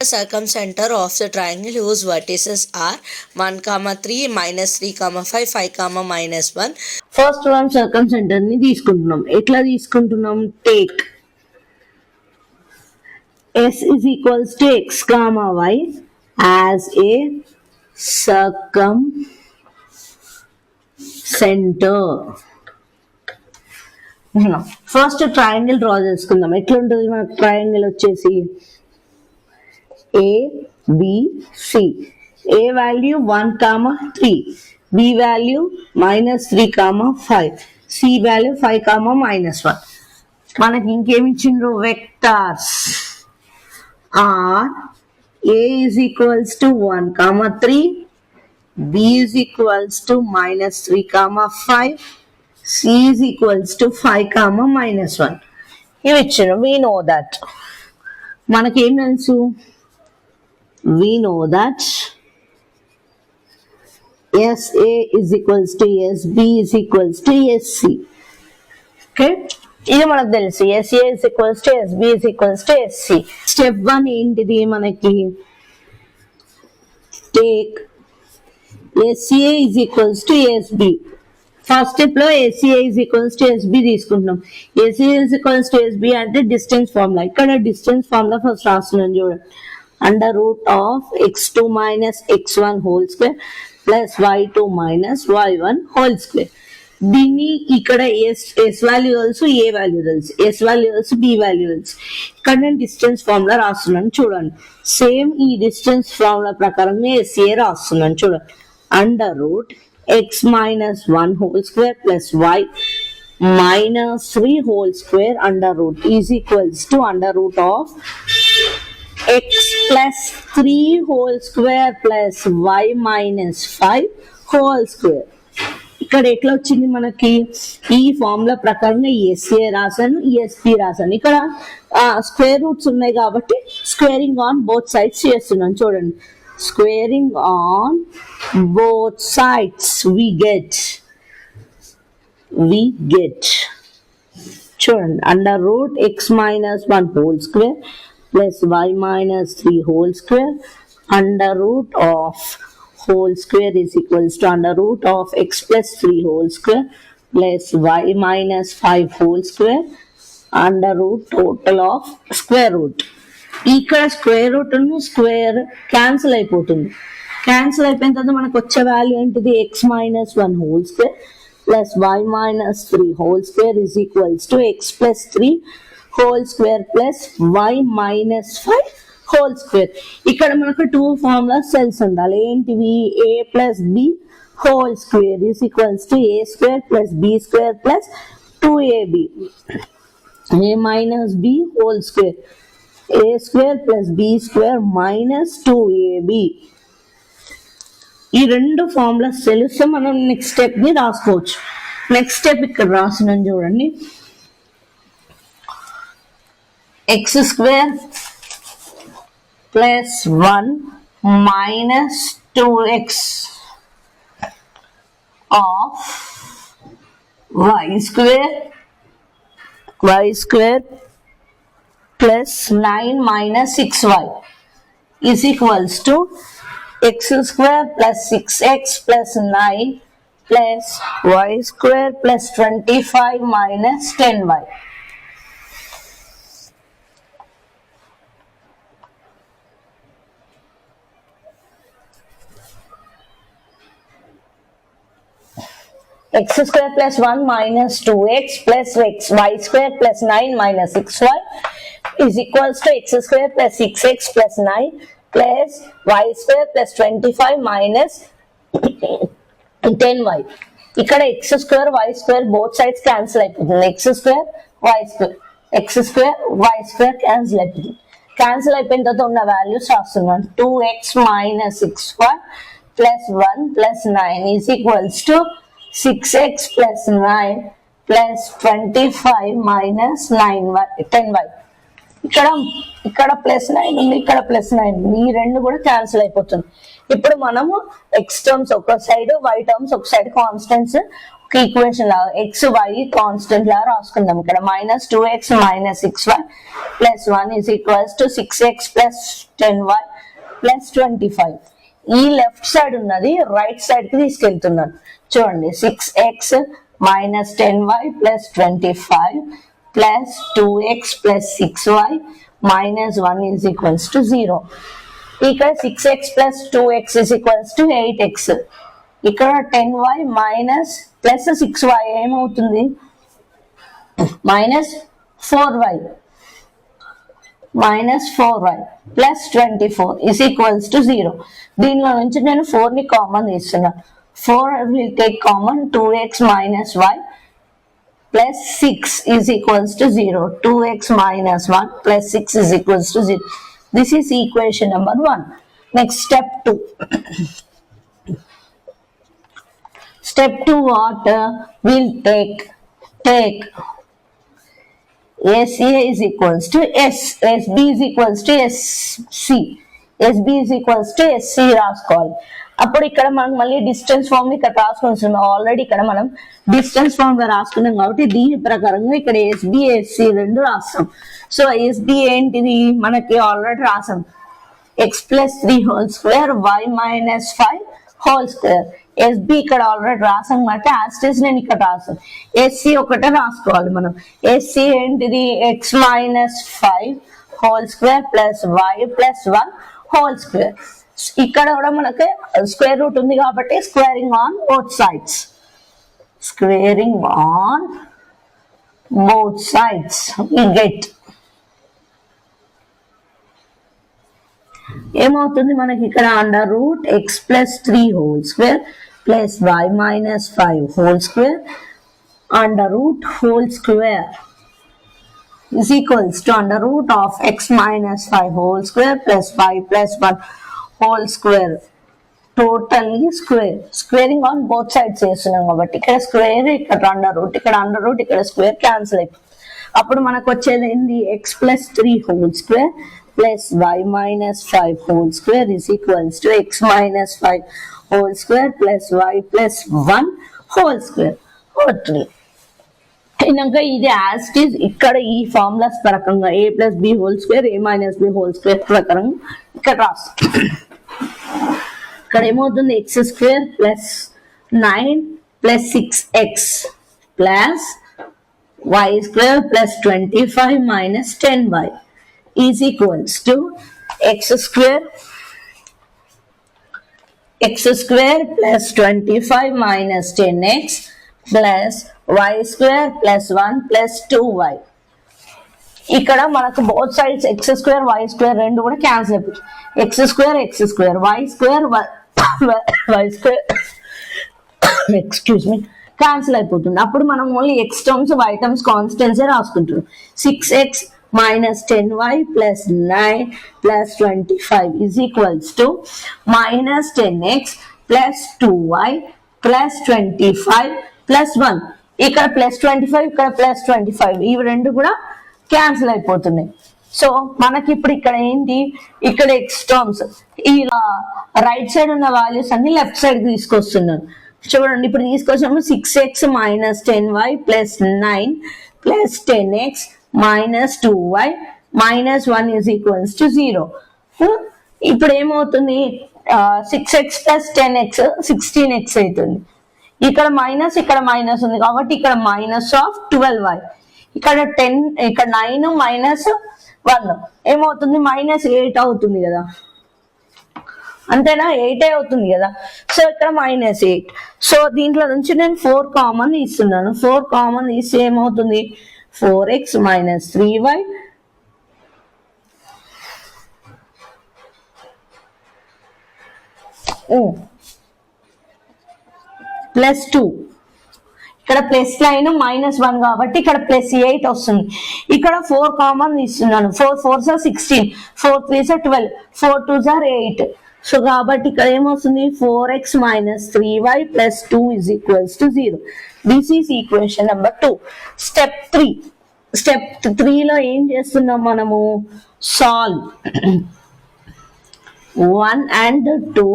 The circumcenter of the triangle whose vertices are 1, 3, -3, 5, 5, -1. First one సర్కంసెంటర్ ని తీసుకుంటున్నాం. ఎట్లా తీసుకుంటున్నాం? Take S is equals to x comma y as a circumcenter. First triangle draw చేసుకుందాం. ఎట్లుంటుంది మనకు triangle వచ్చేసి ABC. A value 1, 3, B value -3, 5, C value 5, -1. మనకి ఇంకేమి ఇచ్చిండ్రు? Vectors are A is equals to 1, 3, B is equals to -3, 5, C is equals to 5, -1. ఇవి ఇచ్చిండ్రు. We know that. మనకేం తెలుసు? We know that SA is equals to SB is equals to SC. Okay? ఇది మనకు తెలుసు. SA is equals to SB is equals to SC. Step 1 ఏంటిది మనకి? Take SA is equals to SB. First step లో SCA is equals to SB తీసుకుంటున్నాం. SCA is equals to SB అంటే distance formula. ఇక్కడ distance formula first రాస్తున్నాం చూడండి. Under root of x2 minus x1 whole square plus y2 minus y1 whole square. దీన్ని ఇక్కడ S value తెలుసు, ఏ value తెలుసు, S value తెలుసు, బి వాల్యూ తెలుసు. ఇక్కడ నేను డిస్టెన్స్ ఫార్ములా రాస్తున్నాను చూడండి. సేమ్ ఈ డిస్టెన్స్ ఫార్ములా ప్రకారంగా ఎస్ఏ రాస్తున్నాను చూడండి. Under root x minus 1 whole square plus y -3 whole square under root is equals to under root of x plus 3 whole square plus y minus 5 whole square. ఇక్కడ ఎట్లా వచ్చింది మనకి? ఈ formula ప్రకారంగా SA రాశాను, ఎస్పి రాశాను. ఇక్కడ స్క్వేర్ రూట్స్ ఉన్నాయి కాబట్టి స్క్వేరింగ్ ఆన్ బోత్ సైడ్స్ చేస్తున్నాను చూడండి. Squaring on both sides we get చూడండి. Under root x minus 1 whole square plus y minus 3 whole square under root of whole square is equals to under root of x plus 3 whole square plus y minus 5 whole square under root total of square root. ఇక్కడ square root square cancel అయిపోతుంది. Cancel అయిపోయిన తర్వాత మనకు వచ్చే value ఏంటిది? x minus 1 whole square plus y minus 3 whole square is equals to x plus 3 whole square plus y minus 5 whole square. ఇక్కడ మనకు 2 formulas తెలిసి ఉండాలి. ఏంటివి? a plus b whole square is equals to a square plus b square plus 2ab. a minus b whole square, a square plus b square minus 2ab. ఈ రెండు formulas తెలిస్తే మనం next step ని రాసుకోవచ్చు. Next step ఇక్కడ రాసినాం చూడండి. x square plus 1 minus 2x of y square plus 9 minus 6y is equals to x square plus 6x plus 9 plus y square plus 25 minus 10y. x square plus 1 minus 2x plus y square plus 9 minus 6y is equals to x square plus 6x plus 9 plus y square plus 25 minus 10y. ఇక్కడ x square y square both sides cancel అయిపోతుంది. x square y square cancel అయిపోతుంది. cancel అయిపోయిన తర్వాత ఉన్న values రాస్తున్నాను. 2x minus 6y plus 1 plus 9 is equals to 6x plus 9 plus 25 minus 10y. ఇక్కడ plus 9 ఉంది, ఇక్కడ ప్లస్ 9 ఉంది. ఈ రెండు కూడా క్యాన్సిల్ అయిపోతుంది. ఇప్పుడు మనము ఎక్స్ టర్మ్స్ ఒక సైడ్, వై టర్మ్స్ ఒక సైడ్ కాన్స్టెంట్స్ ఈక్వేషన్ లాగా ఎక్స్ వై కాన్స్టెంట్ లాగా రాసుకుందాం. ఇక్కడ -2x - 6y + 1 = 6x + 10y + 25. ఈ లెఫ్ట్ సైడ్ ఉన్నది రైట్ సైడ్ కి తీసుకెళ్తున్నాను. చూడండి 6x - 10y + 25 + 2x + 6y - 1 = 0. ఇక్కడ 6x + 2x = 8x. ఇక్కడ 10y ప్లస్ 6y ఏమవుతుంది -4y ప్లస్ 24 = 0. దీనిలో నుంచి నేను 4 ని కామన్ తీస్తున్నాను. 4 will take common 2x - y plus 6 = 0. 2x - 1 plus 6 = 0. This is equation number 1. Next, step 2. Step 2 what? We'll take ACA is equals to S, SB is equals to SC, SB is equals to SC రాసుకోవాలి. అప్పుడు ఇక్కడ మనం మళ్ళీ distance form ఇక్కడ రాసుకుంటున్నాం. Already ఇక్కడ మనం distance form రాసుకున్నాం కాబట్టి దీని ప్రకారంగా ఇక్కడ ఎస్బి ఎస్సి రెండు రాస్తాం. సో ఎస్బి ఏంటిది మనకి ఆల్రెడీ రాసాం. x + 3 whole square y - 5 whole square. SB ఇక్కడ ఆల్రెడీ రాసాం కాబట్టి యాస్టేజ్ నేను ఇక్కడ రాసాను. ఎస్సి ఒకటే రాసుకోవాలి మనం. ఎస్సి ఏంటిది x - 5 whole square plus y + 1 whole square. ఇక్కడ కూడా మనకి స్క్వేర్ రూట్ ఉంది కాబట్టి squaring on both sides, squaring on both sides we get ఏమవుతుంది మనకి ఇక్కడ √x + 3 whole square plus y - 5 whole square √whole square is equals to √x - 5 whole square plus 5 + 1 whole square. Totally square, squaring on both sides చేస్తున్నాం కాబట్టి ఇక్కడ square ఇక్కడ √, ఇక్కడ √, ఇక్కడ square cancel అయిపోతుంది. అప్పుడు మనకు వచ్చేది ఏంది x + 3 whole square plus y - 5 whole square is equals to x - 5 whole square plus y + 1 whole square. ఇంకా ఇది యాజ్ ఇట్ ఈజ్ ఇక్కడ ఈ ఫార్ములాస్ ప్రకారంగా a + b whole square a - b whole square ప్రకారం ఇక్కడ రాస్తాం. ఇక్కడ ఏమవుతుంది x² + 9 + 6x plus y² + 25 - 10y is equals to x² plus 25 minus 10x plus y² plus 1 plus 2y. ఇక్కడ మనకు బోత్ సైడ్స్ x² y² రెండు కూడా క్యాన్సిల్ అయిపోతుంది. x² y² excuse me cancel అయిపోతుంది. అప్పుడు మనం only x terms y terms constants రాసుకుంటున్నాం. 6x minus 10y plus 9 plus 25 is equals to minus 10x plus 2y plus 25 plus 1. ఇక్కడ ప్లస్ 25 ఇక్కడ plus 25 ఇవి రెండు కూడా క్యాన్సిల్ అయిపోతున్నాయి. సో మనకి ఇప్పుడు ఇక్కడ ఏంటి ఇక్కడ ఎక్స్ టర్మ్స్ ఈ రైట్ సైడ్ ఉన్న వాల్యూస్ అన్ని లెఫ్ట్ సైడ్ తీసుకొస్తున్నాను. చూడండి ఇప్పుడు తీసుకొచ్చినప్పుడు 6x minus 10y plus 9 plus 10x minus 2y minus 1 is equals to 0. ఇప్పుడు ఏమవుతుంది 6x plus 10x 16x అవుతుంది. ఇక్కడ మైనస్ ఇక్కడ మైనస్ ఉంది కాబట్టి ఇక్కడ -12y. ఇక్కడ 10 ఇక్కడ 9 మైనస్ 1 ఏమవుతుంది -8 అవుతుంది కదా, అంతేనా? 8 అవుతుంది కదా. సో ఇక్కడ -8. సో దీంట్లో నుంచి నేను 4 కామన్ ఇస్తున్నాను. 4 కామన్ ఇస్తే ఏమవుతుంది 4x minus 3y plus 2. ఇక్కడ ప్లస్ లైన్ -1 కాబట్టి ఇక్కడ +8 వస్తుంది. ఇక్కడ 4 కామన్ ఇస్తున్నాను. 4 4s are 16, 4 3s are 12, 4 2s are 8. So కాబట్టి ఇక్కడ ఏమొస్తుంది 4x minus 3y plus 2 is equals to 0. This is equation number 2. Step 3. Step 3 లో ఏం చేస్తున్నాం మనము? Solve 1 and 2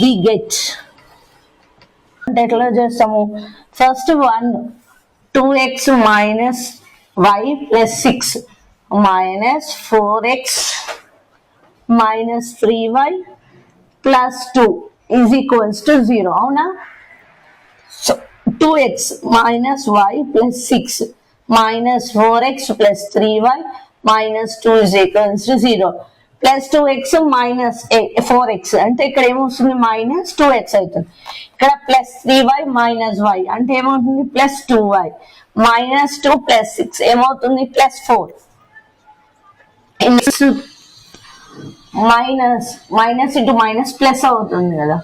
we get అంటే ఎట్లా చేస్తాము? First 2x minus y plus 6 minus 4x minus 3y plus 2 is equals to 0. అవునా? So 2x minus y plus 6 minus 4x plus 3y minus 2 is equals to 0. Plus 2x minus 4x అంటే ఇక్కడ ఏమవుతుంది? Minus 2x అవుతుంది. ఇక్కడ plus 3y minus y అంటే ఏమవుతుంది? Plus 2y minus 2 plus 6 ఏమవుతుంది? Plus 4. Minus into minus plus అవుతుంది కదా,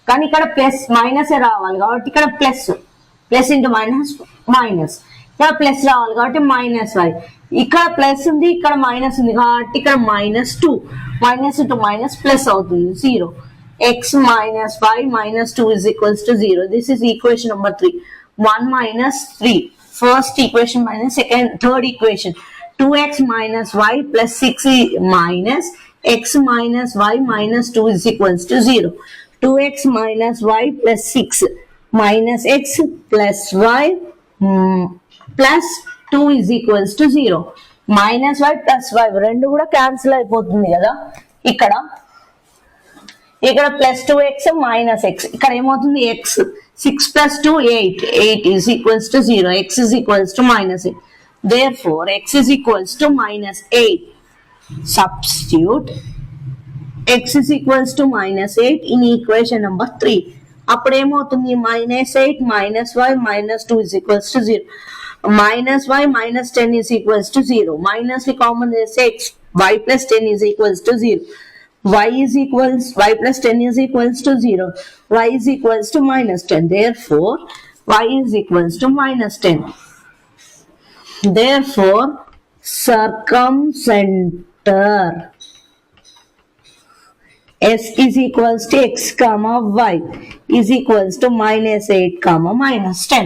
కానీ ఇక్కడ ప్లస్ మైనస్ రావాలి కాబట్టి ఇక్కడ ప్లస్ ఇంటూ మైనస్ మైనస్, ఇక్కడ ప్లస్ రావాలి కాబట్టి మైనస్ y. ఇక్కడ ప్లస్ ఉంది, ఇక్కడ మైనస్ ఉంది కాబట్టి ఇక్కడ -2 మైనస్ ఇంటూ మైనస్ ప్లస్ అవుతుంది 0. x minus y minus 2 is equals to 0. This is equation number 3. 1 minus 3. First equation minus third equation. 2x minus y plus 6 minus x minus y minus 2 is equals to 0. 2x minus y plus 6 minus x plus y plus 2 is equals to 0. Minus y plus y రెండు కూడా cancel అయిపోతుంది కదా. ఇక్కడ plus 2x minus x, ఇక్కడ ఏమవుతుంది? x 6 plus 2 8 is equals to 0. x is equals to -8. Therefore x is equals to -8. Substitute x is equals to -8 in equation number 3. అప్పుడు ఏమవుతుంది? -8 minus y minus 2 is equals to 0. minus y minus 10 is equals to 0. Minus we common is x. y plus 10 is equals to 0. y plus 10 is equals to 0. y is equals to -10. Therefore y is equals to -10. Therefore circumcenter s is equals to x comma y is equals to -8 comma -10.